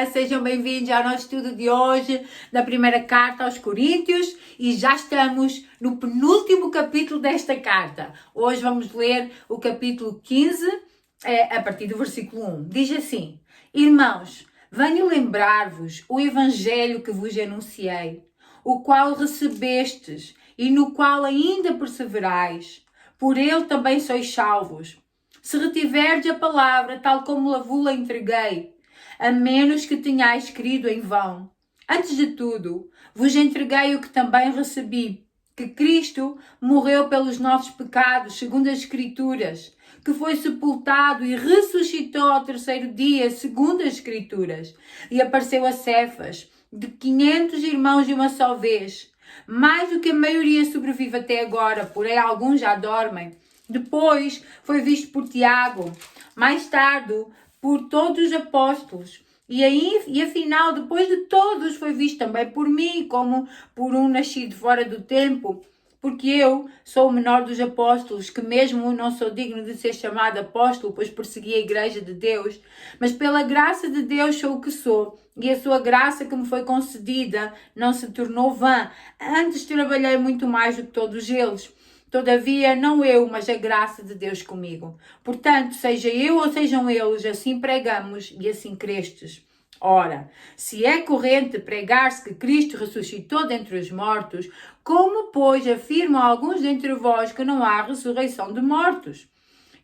sejam bem-vindos ao nosso estudo de hoje da primeira carta aos Coríntios e já estamos no penúltimo capítulo desta carta. Hoje vamos ler o capítulo 15, a partir do versículo 1. Diz assim: Irmãos, venho lembrar-vos o evangelho que vos anunciei, o qual recebestes e no qual ainda perseverais. Por ele também sois salvos, se retiverdes a palavra tal como vos-la entreguei, a menos que tenhais escrito em vão. Antes de tudo, vos entreguei o que também recebi, que Cristo morreu pelos nossos pecados, segundo as Escrituras, que foi sepultado e ressuscitou ao terceiro dia, segundo as Escrituras, e apareceu a Cefas, de 500 irmãos de uma só vez. Mais do que a maioria sobrevive até agora, porém alguns já dormem. Depois foi visto por Tiago, mais tarde por todos os apóstolos. E afinal, depois de todos, foi visto também por mim, como por um nascido fora do tempo. Porque eu sou o menor dos apóstolos, que mesmo não sou digno de ser chamado apóstolo, pois persegui a igreja de Deus. Mas pela graça de Deus sou o que sou, e a sua graça que me foi concedida não se tornou vã. Antes trabalhei muito mais do que todos eles. Todavia, não eu, mas a graça de Deus comigo. Portanto, seja eu ou sejam eles, assim pregamos e assim crestes. Ora, se é corrente pregar-se que Cristo ressuscitou dentre os mortos, como, pois, afirmam alguns dentre vós que não há ressurreição de mortos?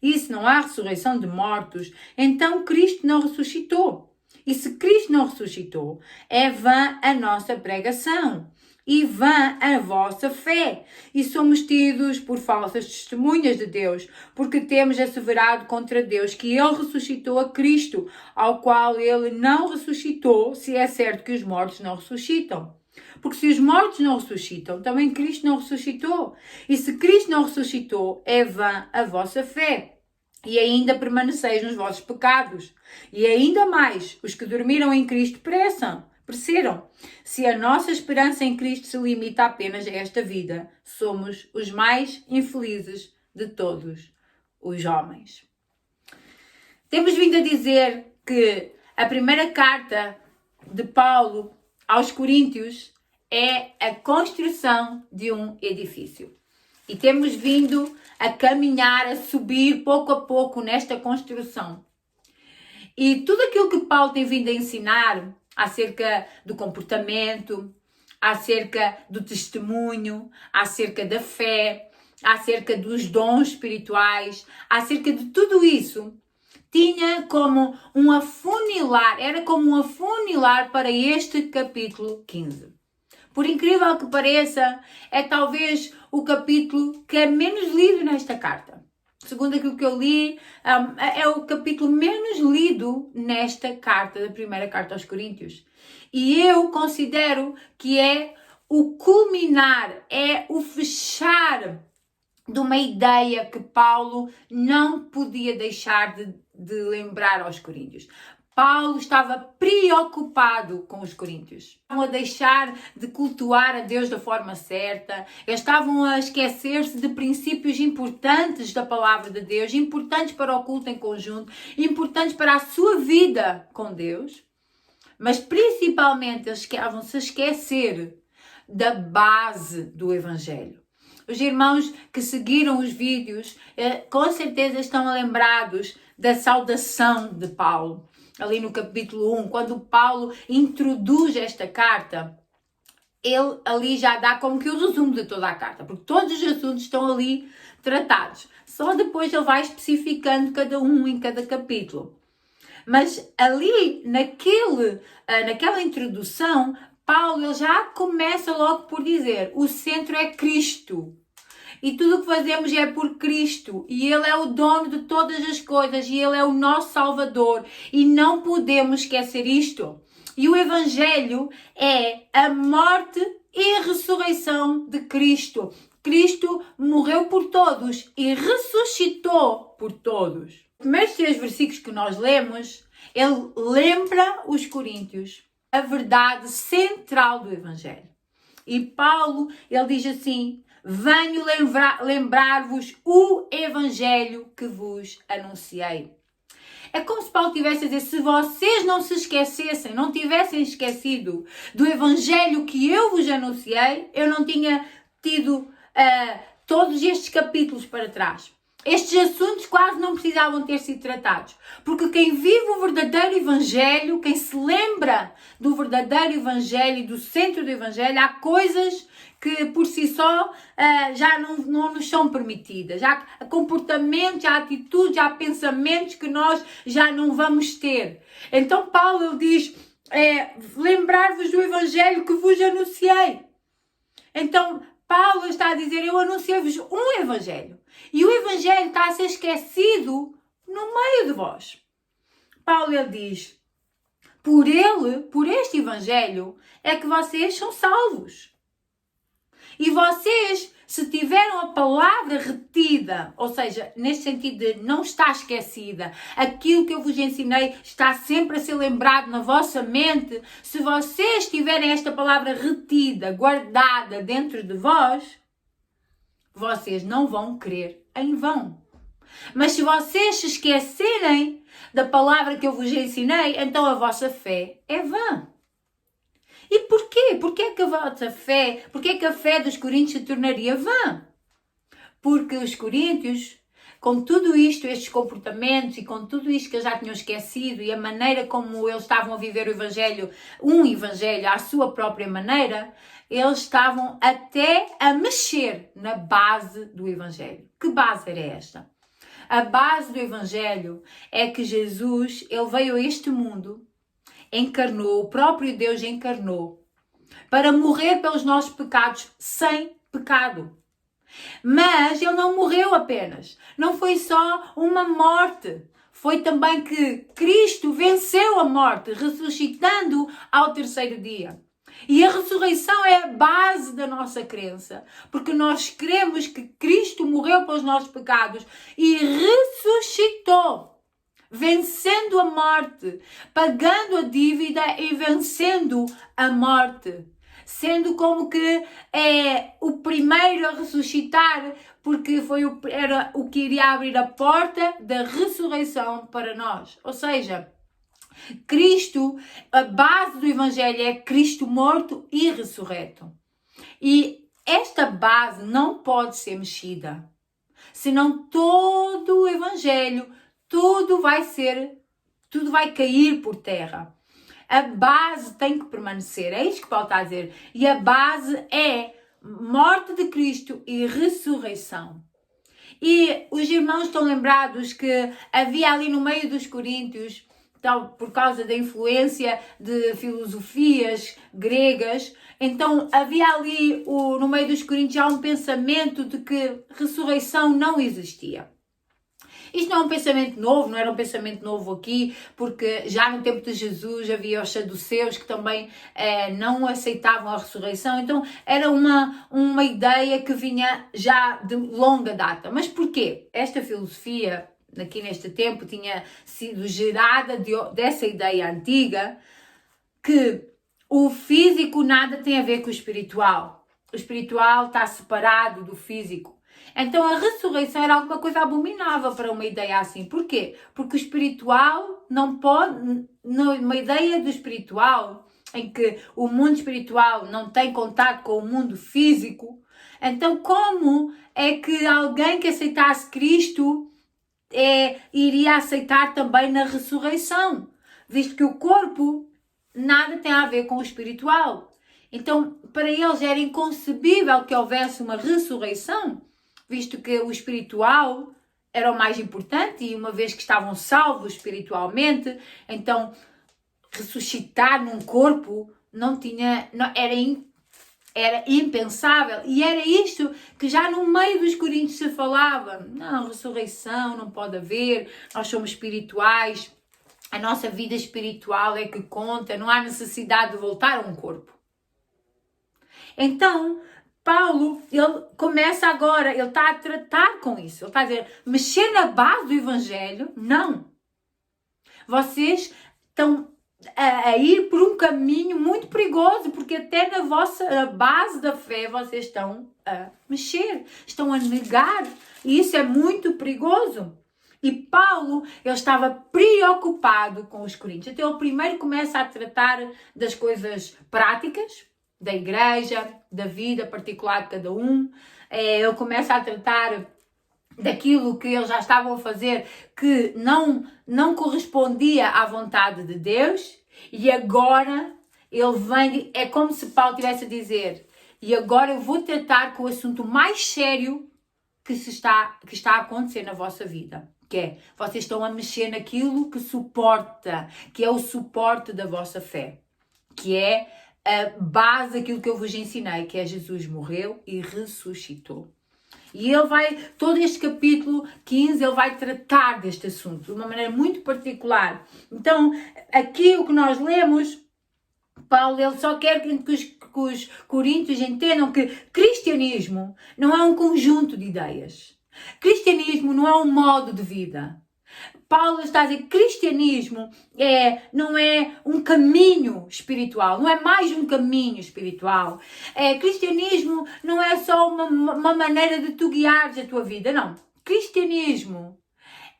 E se não há ressurreição de mortos, então Cristo não ressuscitou. E se Cristo não ressuscitou, é vã a nossa pregação e vã a vossa fé. E somos tidos por falsas testemunhas de Deus, porque temos asseverado contra Deus que Ele ressuscitou a Cristo, ao qual Ele não ressuscitou, se é certo que os mortos não ressuscitam. Porque se os mortos não ressuscitam, também Cristo não ressuscitou. E se Cristo não ressuscitou, é vã a vossa fé. E ainda permaneceis nos vossos pecados. E ainda mais, os que dormiram em Cristo pereceram. Se a nossa esperança em Cristo se limita apenas a esta vida, somos os mais infelizes de todos os homens. Temos vindo a dizer que a primeira carta de Paulo aos Coríntios é a construção de um edifício. E temos vindo a caminhar, a subir pouco a pouco nesta construção. E tudo aquilo que Paulo tem vindo a ensinar acerca do comportamento, acerca do testemunho, acerca da fé, acerca dos dons espirituais, acerca de tudo isso, tinha como um afunilar, era como um afunilar para este capítulo 15. Por incrível que pareça, é talvez o capítulo que é menos lido nesta carta. Segundo aquilo que eu li, é o capítulo menos lido nesta carta, da primeira carta aos Coríntios. E eu considero que é o culminar, é o fechar de uma ideia que Paulo não podia deixar de lembrar aos Coríntios. Paulo estava preocupado com os coríntios. Estavam a deixar de cultuar a Deus da forma certa. Eles estavam a esquecer-se de princípios importantes da palavra de Deus, importantes para o culto em conjunto, importantes para a sua vida com Deus. Mas principalmente eles estavam-se a esquecer da base do Evangelho. Os irmãos que seguiram os vídeos com certeza estão lembrados da saudação de Paulo. Ali no capítulo 1, quando Paulo introduz esta carta, ele ali já dá como que o resumo de toda a carta, porque todos os assuntos estão ali tratados. Só depois ele vai especificando cada um em cada capítulo. Mas ali, naquela introdução, Paulo ele já começa logo por dizer: o centro é Cristo. E tudo o que fazemos é por Cristo. E Ele é o dono de todas as coisas. E Ele é o nosso Salvador. E não podemos esquecer isto. E o Evangelho é a morte e a ressurreição de Cristo. Cristo morreu por todos e ressuscitou por todos. Os primeiros 3 versículos que nós lemos, ele lembra os coríntios a verdade central do Evangelho. E Paulo, ele diz assim: venho lembrar-vos o Evangelho que vos anunciei. É como se Paulo estivesse a dizer, se vocês não se esquecessem, não tivessem esquecido do Evangelho que eu vos anunciei, eu não tinha tido todos estes capítulos para trás. Estes assuntos quase não precisavam ter sido tratados. Porque quem vive o verdadeiro Evangelho, quem se lembra do verdadeiro Evangelho e do centro do Evangelho, há coisas que por si só já não nos são permitidas. Há comportamentos, há atitudes, há pensamentos que nós já não vamos ter. Então Paulo ele diz, lembrar-vos do Evangelho que vos anunciei. Então Paulo está a dizer, eu anunciei-vos um Evangelho. E o Evangelho está a ser esquecido no meio de vós. Paulo ele diz, por este Evangelho, é que vocês são salvos. E vocês, se tiveram a palavra retida, ou seja, neste sentido de não está esquecida, aquilo que eu vos ensinei está sempre a ser lembrado na vossa mente, se vocês tiverem esta palavra retida, guardada dentro de vós, vocês não vão crer em vão. Mas se vocês se esquecerem da palavra que eu vos ensinei, então a vossa fé é vã. E porquê? Porquê que a vossa fé, porquê que a fé dos coríntios se tornaria vã? Porque os coríntios, com tudo isto, estes comportamentos e com tudo isto que eles já tinham esquecido e a maneira como eles estavam a viver o Evangelho, um Evangelho à sua própria maneira, eles estavam até a mexer na base do Evangelho. Que base era esta? A base do Evangelho é que Jesus, ele veio a este mundo, encarnou, o próprio Deus encarnou, para morrer pelos nossos pecados sem pecado. Mas ele não morreu apenas. Não foi só uma morte. Foi também que Cristo venceu a morte, ressuscitando ao terceiro dia. E a ressurreição é a base da nossa crença, porque nós cremos que Cristo morreu pelos nossos pecados e ressuscitou, vencendo a morte, pagando a dívida e vencendo a morte. Sendo como que é o primeiro a ressuscitar, porque era o que iria abrir a porta da ressurreição para nós. Ou seja, Cristo, a base do Evangelho é Cristo morto e ressurreto. E esta base não pode ser mexida. Senão todo o Evangelho, tudo vai cair por terra. A base tem que permanecer, é isso que Paulo está a dizer. E a base é morte de Cristo e ressurreição. E os irmãos estão lembrados que havia ali no meio dos coríntios, então, por causa da influência de filosofias gregas, então havia ali no meio dos coríntios já um pensamento de que ressurreição não existia. Isto não é um pensamento novo, não era um pensamento novo aqui, porque já no tempo de Jesus havia os saduceus que também não aceitavam a ressurreição. Então era uma ideia que vinha já de longa data. Mas porquê? Esta filosofia, aqui neste tempo, tinha sido gerada dessa ideia antiga que o físico nada tem a ver com o espiritual. O espiritual está separado do físico. Então a ressurreição era alguma coisa abominável para uma ideia assim. Porquê? Porque o espiritual não pode, numa ideia do espiritual, em que o mundo espiritual não tem contato com o mundo físico, então como é que alguém que aceitasse Cristo iria aceitar também na ressurreição? Visto que o corpo nada tem a ver com o espiritual. Então para eles era inconcebível que houvesse uma ressurreição, visto que o espiritual era o mais importante e uma vez que estavam salvos espiritualmente, então ressuscitar num corpo era impensável. E era isto que já no meio dos coríntios se falava. Não, ressurreição não pode haver, nós somos espirituais, a nossa vida espiritual é que conta, não há necessidade de voltar a um corpo. Então Paulo, ele começa agora, ele está a tratar com isso. Ele está a dizer, mexer na base do Evangelho? Não. Vocês estão a ir por um caminho muito perigoso, porque até na vossa base da fé vocês estão a mexer, estão a negar. E isso é muito perigoso. E Paulo, ele estava preocupado com os coríntios. Então ele primeiro começa a tratar das coisas práticas, da igreja, da vida particular de cada um. Ele começa a tratar daquilo que eles já estavam a fazer que não correspondia à vontade de Deus. E agora ele vem, é como se Paulo estivesse a dizer, e agora eu vou tratar com o assunto mais sério que está a acontecer na vossa vida. Que é, vocês estão a mexer naquilo que suporta, que é o suporte da vossa fé. Que é a base daquilo que eu vos ensinei, que é Jesus morreu e ressuscitou. E ele vai, todo este capítulo 15, ele vai tratar deste assunto de uma maneira muito particular. Então, aqui o que nós lemos, Paulo, ele só quer que os coríntios entendam que cristianismo não é um conjunto de ideias. Cristianismo não é um modo de vida. Paulo está a dizer que cristianismo não é um caminho espiritual, não é mais um caminho espiritual. Cristianismo não é só uma maneira de tu guiares a tua vida, não. Cristianismo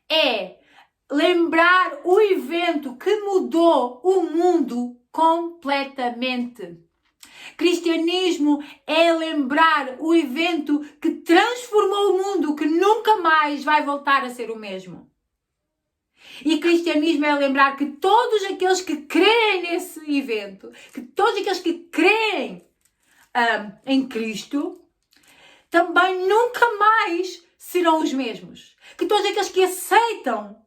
é lembrar o evento que mudou o mundo completamente. Cristianismo é lembrar o evento que transformou o mundo, que nunca mais vai voltar a ser o mesmo. E cristianismo é lembrar que todos aqueles que creem nesse evento, que todos aqueles que creem em Cristo, também nunca mais serão os mesmos. Que todos aqueles que aceitam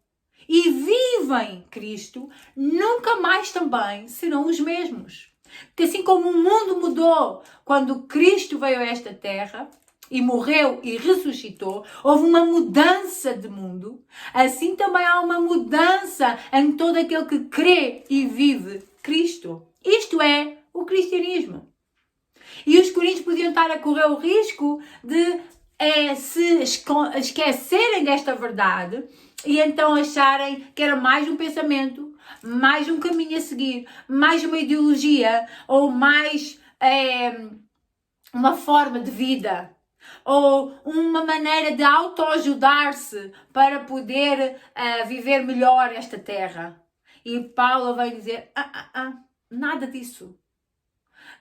e vivem Cristo, nunca mais também serão os mesmos. Porque assim como o mundo mudou quando Cristo veio a esta terra, e morreu e ressuscitou, houve uma mudança de mundo, assim também há uma mudança em todo aquele que crê e vive Cristo. Isto é o cristianismo. E os coríntios podiam estar a correr o risco de se esquecerem desta verdade e então acharem que era mais um pensamento, mais um caminho a seguir, mais uma ideologia ou mais uma forma de vida. Ou uma maneira de autoajudar-se para poder viver melhor esta terra. E Paulo vai dizer, nada disso.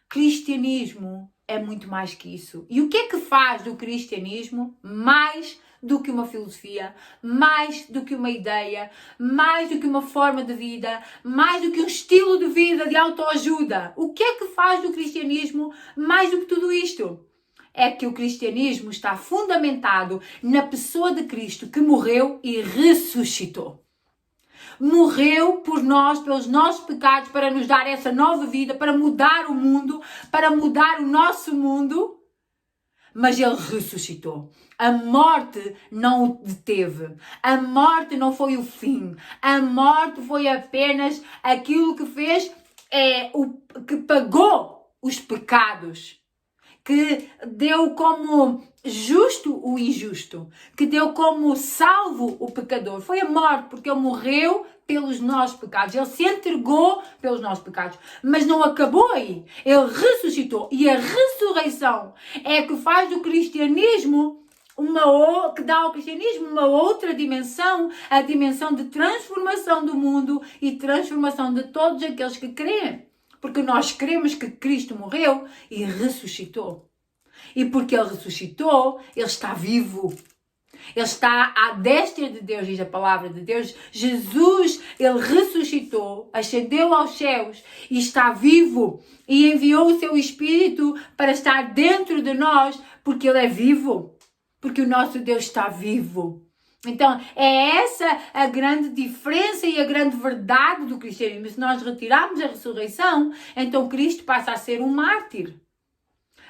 Cristianismo é muito mais que isso. E o que é que faz do cristianismo mais do que uma filosofia, mais do que uma ideia, mais do que uma forma de vida, mais do que um estilo de vida de autoajuda? O que é que faz do cristianismo mais do que tudo isto? É que o cristianismo está fundamentado na pessoa de Cristo que morreu e ressuscitou. Morreu por nós, pelos nossos pecados, para nos dar essa nova vida, para mudar o mundo, para mudar o nosso mundo. Mas ele ressuscitou. A morte não o deteve. A morte não foi o fim. A morte foi apenas aquilo que fez, que pagou os pecados. Que deu como justo o injusto, que deu como salvo o pecador. Foi a morte, porque ele morreu pelos nossos pecados. Ele se entregou pelos nossos pecados. Mas não acabou aí. Ele ressuscitou. E a ressurreição é que faz do cristianismo que dá ao cristianismo uma outra dimensão, a dimensão de transformação do mundo e transformação de todos aqueles que creem. Porque nós cremos que Cristo morreu e ressuscitou. E porque Ele ressuscitou, Ele está vivo. Ele está à destra de Deus, diz a palavra de Deus. Jesus, Ele ressuscitou, ascendeu aos céus e está vivo. E enviou o seu Espírito para estar dentro de nós, porque Ele é vivo. Porque o nosso Deus está vivo. Então, é essa a grande diferença e a grande verdade do cristianismo. Se nós retirarmos a ressurreição, então Cristo passa a ser um mártir.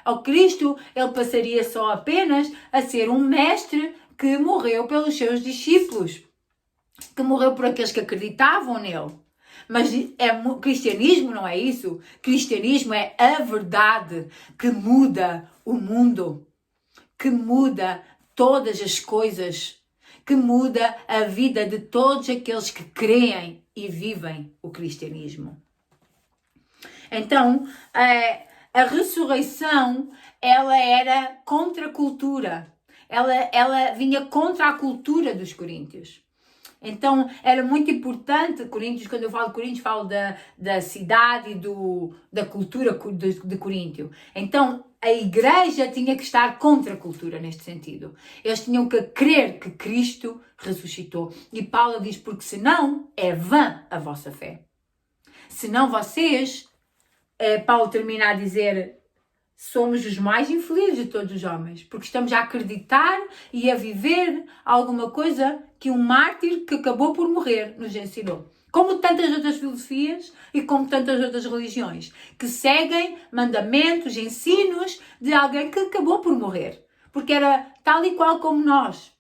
Ao Cristo, ele passaria só apenas a ser um mestre que morreu pelos seus discípulos, que morreu por aqueles que acreditavam nele. Mas cristianismo não é isso. Cristianismo é a verdade que muda o mundo, que muda todas as coisas, que muda a vida de todos aqueles que creem e vivem o cristianismo. Então, a ressurreição, ela era contra a cultura. Ela vinha contra a cultura dos coríntios. Então era muito importante, Coríntios, quando eu falo de Coríntios, falo da cidade e da cultura de Coríntio. Então a igreja tinha que estar contra a cultura neste sentido. Eles tinham que crer que Cristo ressuscitou. E Paulo diz, porque senão é vã a vossa fé. Senão vocês, Paulo termina a dizer, somos os mais infelizes de todos os homens, porque estamos a acreditar e a viver alguma coisa que um mártir que acabou por morrer nos ensinou. Como tantas outras filosofias e como tantas outras religiões, que seguem mandamentos, ensinos de alguém que acabou por morrer, porque era tal e qual como nós.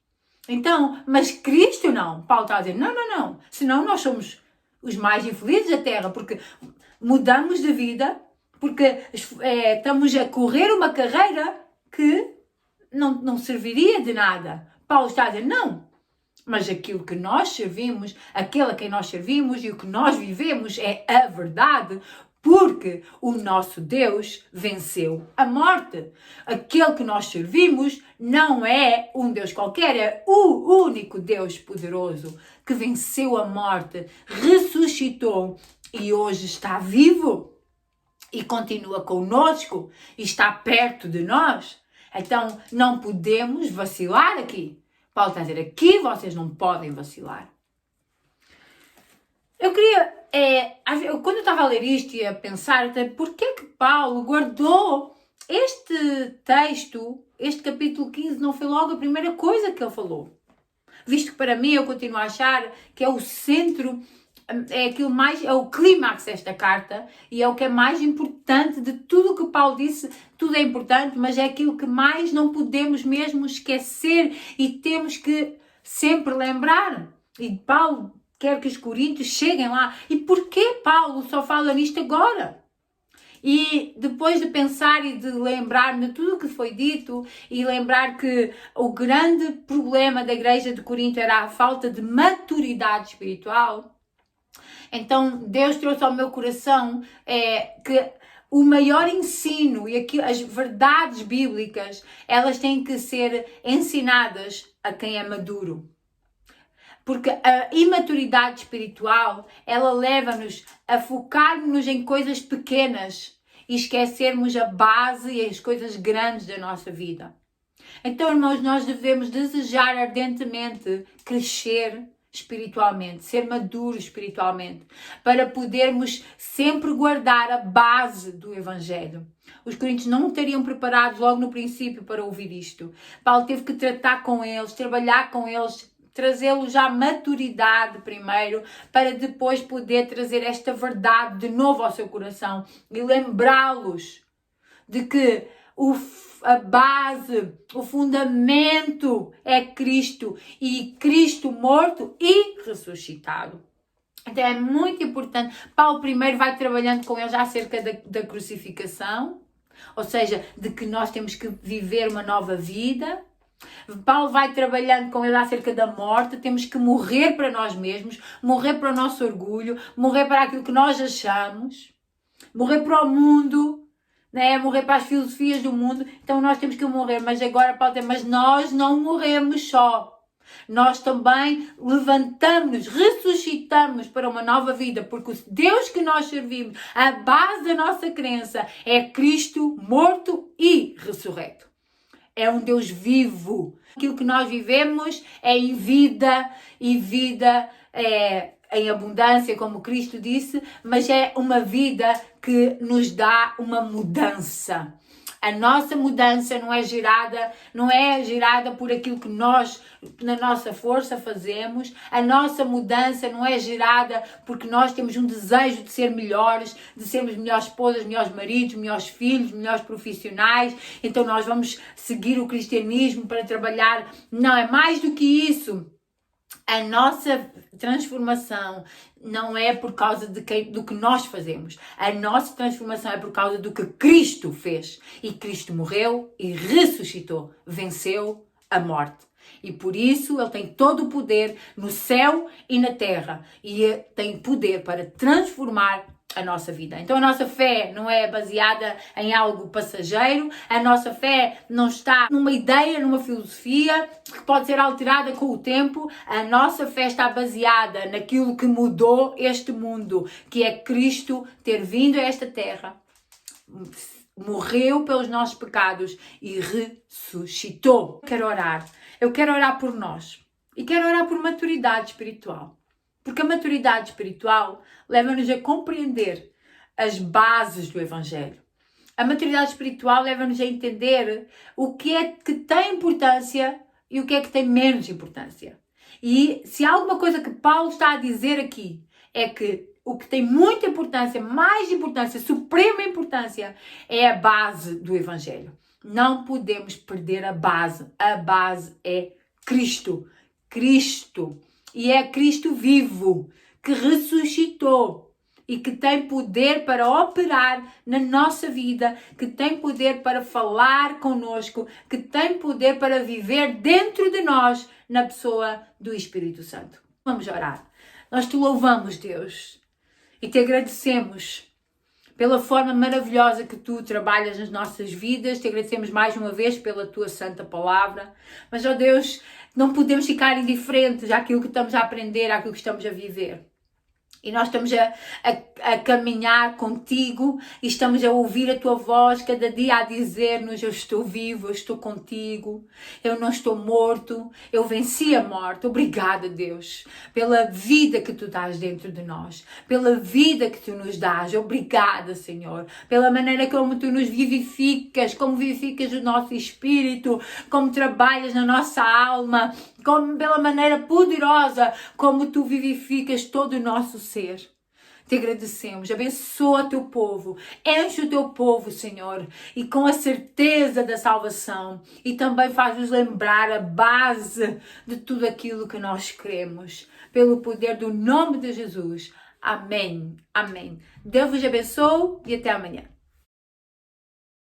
Então, mas Cristo não. Paulo está a dizer, não, senão nós somos os mais infelizes da terra, porque mudamos de vida, porque estamos a correr uma carreira que não serviria de nada. Paulo está a dizer, não, mas aquilo que nós servimos, aquele a quem nós servimos e o que nós vivemos é a verdade, porque o nosso Deus venceu a morte. Aquele que nós servimos não é um Deus qualquer, é o único Deus poderoso que venceu a morte, ressuscitou e hoje está vivo e continua conosco e está perto de nós. Então não podemos vacilar aqui. Paulo está a dizer, aqui vocês não podem vacilar. Eu queria, quando eu estava a ler isto e a pensar, porquê que Paulo guardou este texto, este capítulo 15, não foi logo a primeira coisa que ele falou? Visto que para mim eu continuo a achar que é o centro, é o clímax desta carta e é o que é mais importante de tudo o que Paulo disse. Tudo é importante, mas é aquilo que mais não podemos mesmo esquecer e temos que sempre lembrar. E Paulo quer que os coríntios cheguem lá. E porquê Paulo só fala nisto agora? E depois de pensar e de lembrar de tudo o que foi dito e lembrar que o grande problema da igreja de Corinto era a falta de maturidade espiritual, então Deus trouxe ao meu coração que o maior ensino e as verdades bíblicas, elas têm que ser ensinadas a quem é maduro. Porque a imaturidade espiritual, ela leva-nos a focar-nos em coisas pequenas e esquecermos a base e as coisas grandes da nossa vida. Então, irmãos, nós devemos desejar ardentemente crescer espiritualmente, ser maduros espiritualmente, para podermos sempre guardar a base do Evangelho. Os coríntios não estariam preparados logo no princípio para ouvir isto. Paulo teve que tratar com eles, trabalhar com eles, trazê-los à maturidade primeiro, para depois poder trazer esta verdade de novo ao seu coração e lembrá-los de que a base, o fundamento é Cristo e Cristo morto e ressuscitado. Então é muito importante. Paulo primeiro vai trabalhando com eles acerca da crucificação, ou seja, de que nós temos que viver uma nova vida. Paulo vai trabalhando com ele acerca da morte, temos que morrer para nós mesmos, morrer para o nosso orgulho, morrer para aquilo que nós achamos, morrer para o mundo, né? Morrer para as filosofias do mundo. Então nós temos que morrer, mas agora Paulo tem, mas nós não morremos só. Nós também levantamos-nos, ressuscitamos para uma nova vida, porque o Deus que nós servimos, a base da nossa crença é Cristo morto e ressurreto. É um Deus vivo. Aquilo que nós vivemos é em vida, e vida em abundância, como Cristo disse, mas é uma vida que nos dá uma mudança. A nossa mudança não é gerada por aquilo que nós, na nossa força, fazemos. A nossa mudança não é gerada porque nós temos um desejo de ser melhores, de sermos melhores esposas, melhores maridos, melhores filhos, melhores profissionais. Então nós vamos seguir o cristianismo para trabalhar. Não, é mais do que isso. A nossa transformação não é por causa do que nós fazemos. A nossa transformação é por causa do que Cristo fez. E Cristo morreu e ressuscitou. Venceu a morte. E por isso Ele tem todo o poder no céu e na terra. E tem poder para transformar a nossa vida. Então a nossa fé não é baseada em algo passageiro, a nossa fé não está numa ideia, numa filosofia que pode ser alterada com o tempo. A nossa fé está baseada naquilo que mudou este mundo, que é Cristo ter vindo a esta terra, morreu pelos nossos pecados e ressuscitou. Eu quero orar por nós e quero orar por maturidade espiritual. Porque a maturidade espiritual leva-nos a compreender as bases do Evangelho. A maturidade espiritual leva-nos a entender o que é que tem importância e o que é que tem menos importância. E se há alguma coisa que Paulo está a dizer aqui, é que o que tem muita importância, mais importância, suprema importância, é a base do Evangelho. Não podemos perder a base. A base é Cristo. Cristo. E é Cristo vivo, que ressuscitou e que tem poder para operar na nossa vida, que tem poder para falar conosco, que tem poder para viver dentro de nós na pessoa do Espírito Santo. Vamos orar. Nós te louvamos, Deus, e te agradecemos pela forma maravilhosa que tu trabalhas nas nossas vidas. Te agradecemos mais uma vez pela tua santa palavra. Mas, ó Deus, não podemos ficar indiferentes àquilo que estamos a aprender, àquilo que estamos a viver. E nós estamos a caminhar contigo e estamos a ouvir a tua voz cada dia a dizer-nos: eu estou vivo, eu estou contigo, eu não estou morto, eu venci a morte. Obrigada, Deus, pela vida que tu dás dentro de nós, pela vida que tu nos dás. Obrigada, Senhor, pela maneira como tu nos vivificas, como vivificas o nosso espírito, como trabalhas na nossa alma, como pela maneira poderosa como tu vivificas todo o nosso ser. Te agradecemos, abençoa o teu povo, enche o teu povo, Senhor, e com a certeza da salvação, e também faz-nos lembrar a base de tudo aquilo que nós queremos, pelo poder do nome de Jesus. Amém, amém. Deus vos abençoe e até amanhã.